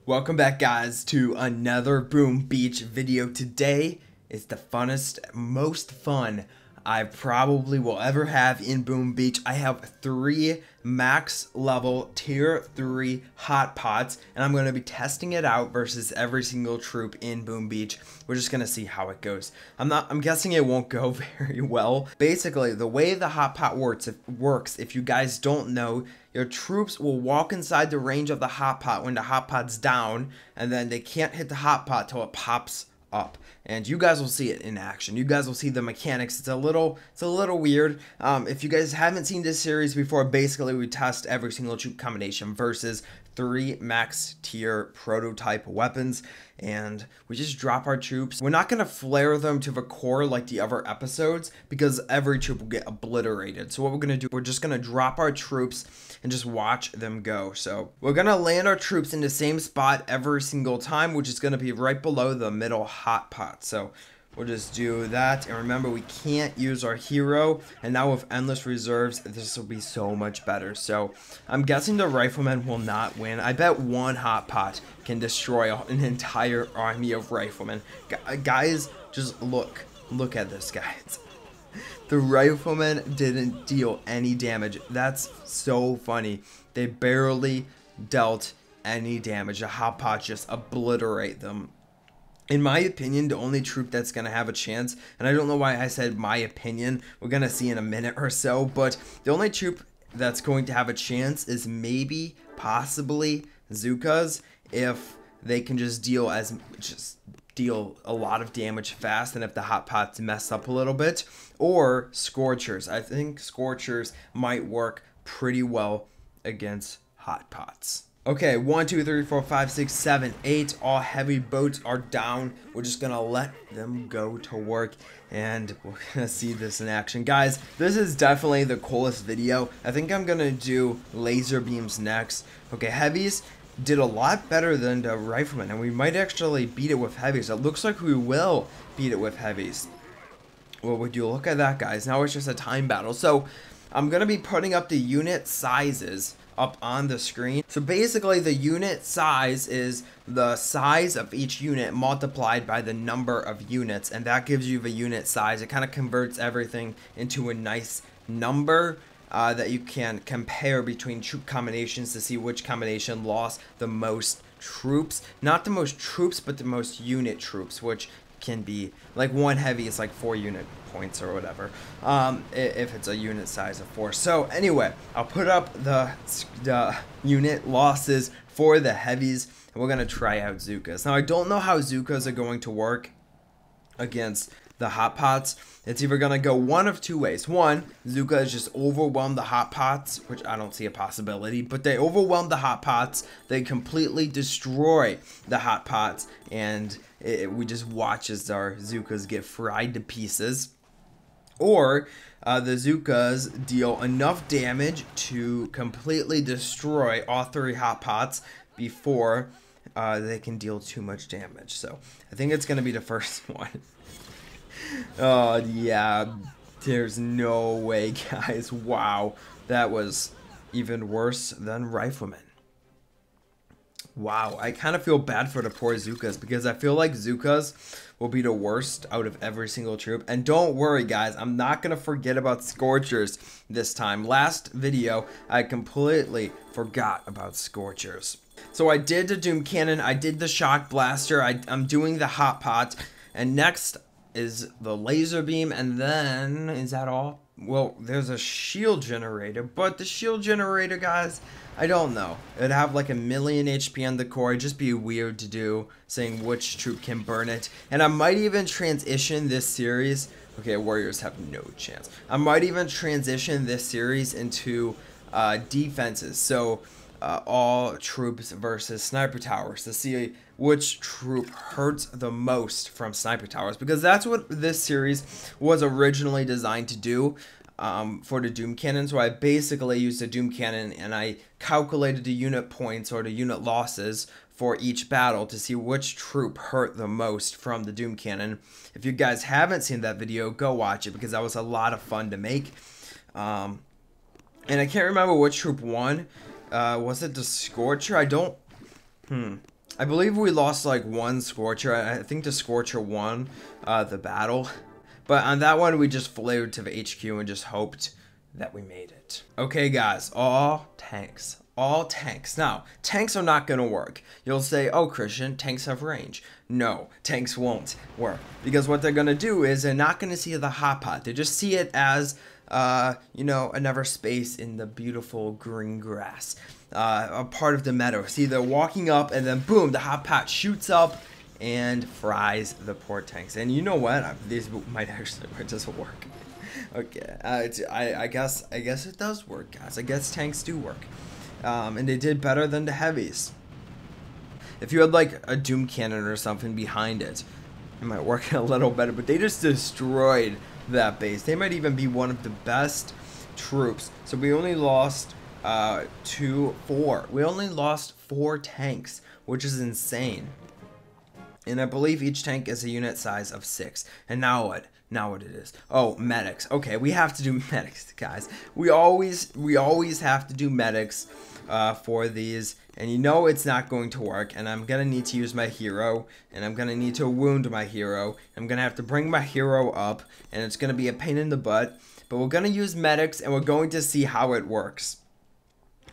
Welcome back, guys, to another Boom Beach video. Today is the funnest, most fun I probably will ever have in Boom Beach. I have 3 max level tier 3 hot pots, and I'm going to be testing it out versus every single troop in Boom Beach. We're just going to see how it goes. I'm guessing it won't go very well. Basically, the way the hot pot works, if you guys don't know, your troops will walk inside the range of the hot pot when the hot pot's down, and then they can't hit the hot pot till it pops up, and you guys will see it in action. You guys will see the mechanics. It's a little weird. If you guys haven't seen this series before, basically we test every single troop combination versus 3 max tier prototype weapons, and we just drop our troops. We're not gonna flare them to the core like the other episodes because every troop will get obliterated. So what we're gonna do, we're just gonna drop our troops and just watch them go. So we're gonna land our troops in the same spot every single time, which is gonna be right below the middle hot pot. So we'll just do that, and remember, we can't use our hero, and now with endless reserves, this will be so much better. So I'm guessing the riflemen will not win. I bet one hot pot can destroy an entire army of riflemen. Guys, just look at this, guys. The riflemen didn't deal any damage. That's so funny. They barely dealt any damage. The hot pot just obliterate them. In my opinion, the only troop that's going to have a chance, and I don't know why I said my opinion, we're going to see in a minute or so, but the only troop that's going to have a chance is maybe, possibly, Zookas, if they can just deal a lot of damage fast, and if the hot pots mess up a little bit, or Scorchers. I think Scorchers might work pretty well against hot pots. Okay, 1, 2, 3, 4, 5, 6, 7, 8. All heavy boats are down. We're just gonna let them go to work, and we're gonna see this in action. Guys, this is definitely the coolest video. I think I'm gonna do laser beams next. Okay, heavies did a lot better than the riflemen, and we might actually beat it with heavies. It looks like we will beat it with heavies. Well, would you look at that, guys? Now it's just a time battle. So I'm gonna be putting up the unit sizes up on the screen. So basically, the unit size is the size of each unit multiplied by the number of units, and that gives you the unit size. It kind of converts everything into a nice number that you can compare between troop combinations to see which combination lost the most troops. Not the most troops, but the most unit troops, which can be like 1 heavy is like 4 unit points or whatever, if it's a unit size of 4. So anyway, I'll put up the unit losses for the heavies, and we're gonna try out Zookas. Now I don't know how Zookas are going to work against the hot pots. It's either gonna go one of 2 ways. One, Zookas just overwhelm the hot pots, which I don't see a possibility, but they overwhelm the hot pots, they completely destroy the hot pots, and we just watch as our Zookas get fried to pieces. Or the Zookas deal enough damage to completely destroy all 3 hot pots before they can deal too much damage. So I think it's gonna be the first one. Oh yeah, there's no way, guys. Wow, that was even worse than riflemen. Wow, I kind of feel bad for the poor Zookas because I feel like Zookas will be the worst out of every single troop. And don't worry, guys, I'm not going to forget about Scorchers this time. Last video, I completely forgot about Scorchers. So I did the Doom Cannon, I did the Shock Blaster, I'm doing the Hot Pot, and next is the laser beam, and then, is that all? Well, there's a shield generator, but the shield generator, guys, I don't know. It'd have like 1,000,000 HP on the core. It'd just be weird to do, saying which troop can burn it. And I might even transition this series. Okay, warriors have no chance. I might even transition this series into defenses. So all troops versus sniper towers to see which troop hurts the most from sniper towers, because that's what this series was originally designed to do for the Doom Cannon. So I basically used the Doom Cannon and I calculated the unit points or the unit losses for each battle to see which troop hurt the most from the Doom Cannon. If you guys haven't seen that video, go watch it because that was a lot of fun to make. And I can't remember which troop won. Was it the Scorcher? I don't... I believe we lost like one Scorcher. I think the Scorcher won the battle. But on that one, we just flared to the HQ and just hoped that we made it. Okay, guys, all tanks. All tanks. Now, tanks are not going to work. You'll say, oh, Christian, tanks have range. No, tanks won't work. Because what they're going to do is they're not going to see the hot pot. They just see it as, you know, another space in the beautiful green grass. A part of the meadow. See, they're walking up and then boom, the hot pot shoots up and fries the port tanks. And you know what? These might actually just work. Okay, I guess it does work, guys. I guess tanks do work. And they did better than the heavies. If you had like a Doom cannon or something behind it, it might work a little better. But they just destroyed that base. They might even be one of the best troops. So we only lost 4. We only lost 4 tanks, which is insane. And I believe each tank is a unit size of 6. And now what? Now what it is? Oh, medics. Okay, we have to do medics, guys. We always have to do medics for these. And you know it's not going to work. And I'm going to need to use my hero. And I'm going to need to wound my hero. I'm going to have to bring my hero up. And it's going to be a pain in the butt. But we're going to use medics and we're going to see how it works.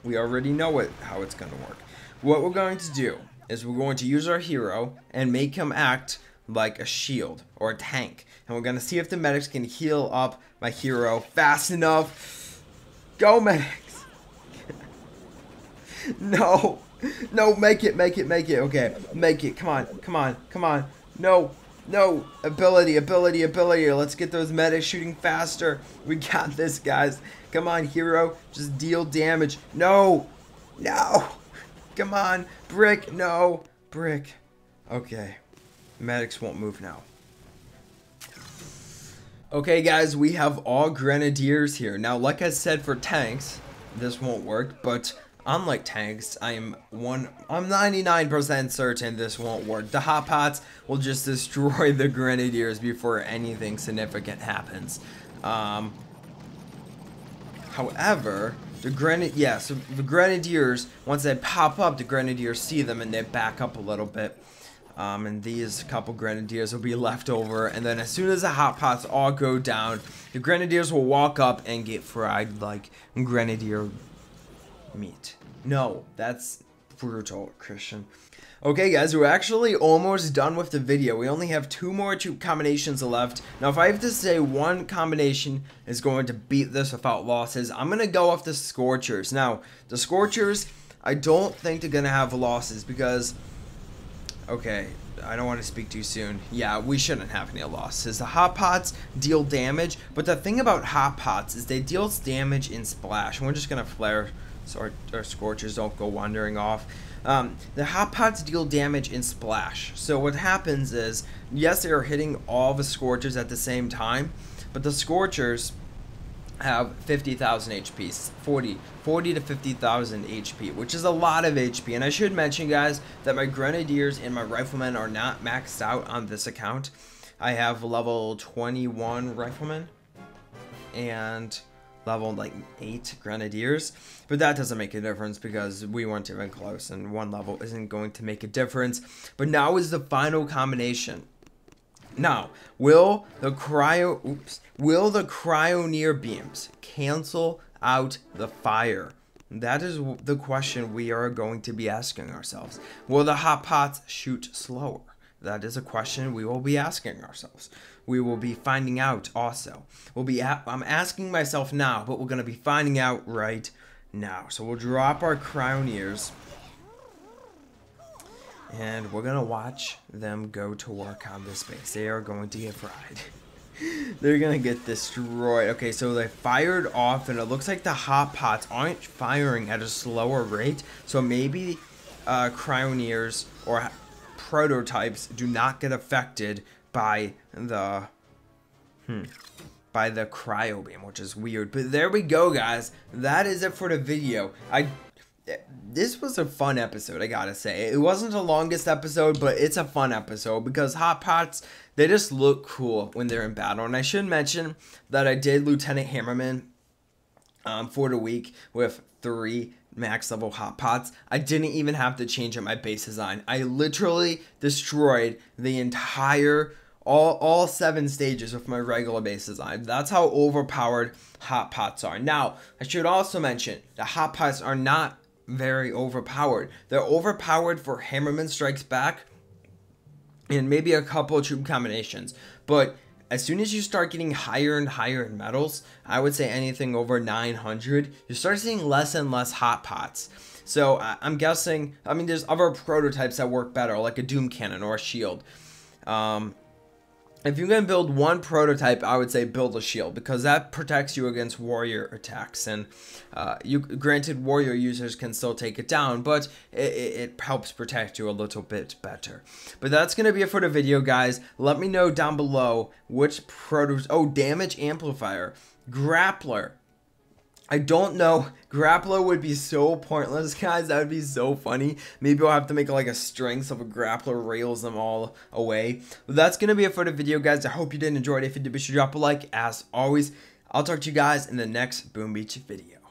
We already know how it's going to work. What we're going to do is we're going to use our hero and make him act like a shield or a tank. And we're going to see if the medics can heal up my hero fast enough. Go, medics. No. No, make it. Okay, make it. Come on. No. Ability. Let's get those medics shooting faster. We got this, guys. Come on, hero. Just deal damage. No. Come on. Brick. No. Brick. Okay. Medics won't move now. Okay, guys, we have all grenadiers here. Now, like I said, for tanks, this won't work, but unlike tanks, I'm 99% certain this won't work. The hot pots will just destroy the grenadiers before anything significant happens. However, the grenadiers, once they pop up, the grenadiers see them and they back up a little bit. And these couple grenadiers will be left over, and then as soon as the hot pots all go down, the grenadiers will walk up and get fried like grenadier meat. No, that's brutal, Christian. Okay, guys, we're actually almost done with the video. We only have 2 more combinations left. Now, if I have to say one combination is going to beat this without losses, I'm going to go with the Scorchers. Now, the Scorchers, I don't think they're going to have losses because... Okay, I don't want to speak too soon. Yeah, we shouldn't have any losses. The hot pots deal damage, but the thing about hot pots is they deal damage in splash. And we're just gonna flare so our Scorchers don't go wandering off. The hot pots deal damage in splash. So what happens is, yes, they are hitting all the Scorchers at the same time, but the Scorchers have 50,000 HP, 40 to 50,000 HP, which is a lot of HP. And I should mention, guys, that my Grenadiers and my Riflemen are not maxed out on this account. I have level 21 Riflemen and level like 8 Grenadiers, but that doesn't make a difference because we weren't even close, and one level isn't going to make a difference. But now is the final combination. Now, will the cryoneer beams cancel out the fire? That is the question we are going to be asking ourselves. Will the hot pots shoot slower? That is a question we will be asking ourselves. We will be finding out also. I'm asking myself now, but we're going to be finding out right now. So we'll drop our cryoneers. And we're going to watch them go to work on this base. They are going to get fried. They're going to get destroyed. Okay, so they fired off, and it looks like the hot pots aren't firing at a slower rate. So maybe cryoneers or prototypes do not get affected by the cryo beam, which is weird. But there we go, guys. That is it for the video. This was a fun episode, I gotta say. It wasn't the longest episode, but it's a fun episode because hot pots, they just look cool when they're in battle. And I should mention that I did Lieutenant Hammerman for the week with 3 max level hot pots. I didn't even have to change up my base design. I literally destroyed the entire all 7 stages with my regular base design. That's how overpowered hot pots are. Now, I should also mention the hot pots are not very overpowered. They're overpowered for Hammerman Strikes Back and maybe a couple of troop combinations. But as soon as you start getting higher and higher in medals, I would say anything over 900, you start seeing less and less hot pots. So I'm guessing, I mean, there's other prototypes that work better, like a Doom Cannon or a Shield. If you're going to build one prototype, I would say build a shield, because that protects you against warrior attacks. And granted, warrior users can still take it down, but it helps protect you a little bit better. But that's going to be it for the video, guys. Let me know down below which damage amplifier, grappler. I don't know. Grappler would be so pointless, guys. That would be so funny. Maybe I'll have to make like a string so a grappler rails them all away. But that's going to be it for the video, guys. I hope you did enjoy it. If you did, be sure to drop a like. As always, I'll talk to you guys in the next Boom Beach video.